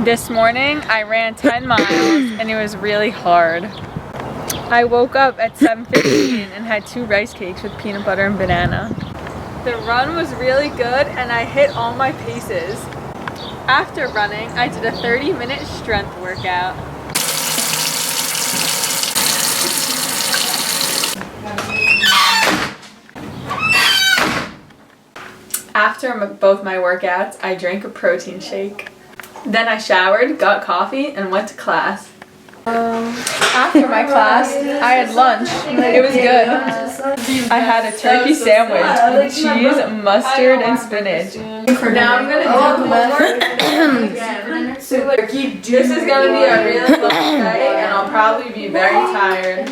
This morning I ran 10 miles and it was really hard. I woke up at 7:15 and had 2 rice cakes with peanut butter and banana. The run was really good and I hit all my paces. After running, I did a 30-minute strength workout. After both my workouts, I drank a protein shake. Then I showered, got coffee, and went to class. After my class, I had lunch. It was good. I had a turkey sandwich with cheese, mustard, and spinach. Now I'm gonna do homework again. This is gonna be a really long day, and I'll probably be very tired.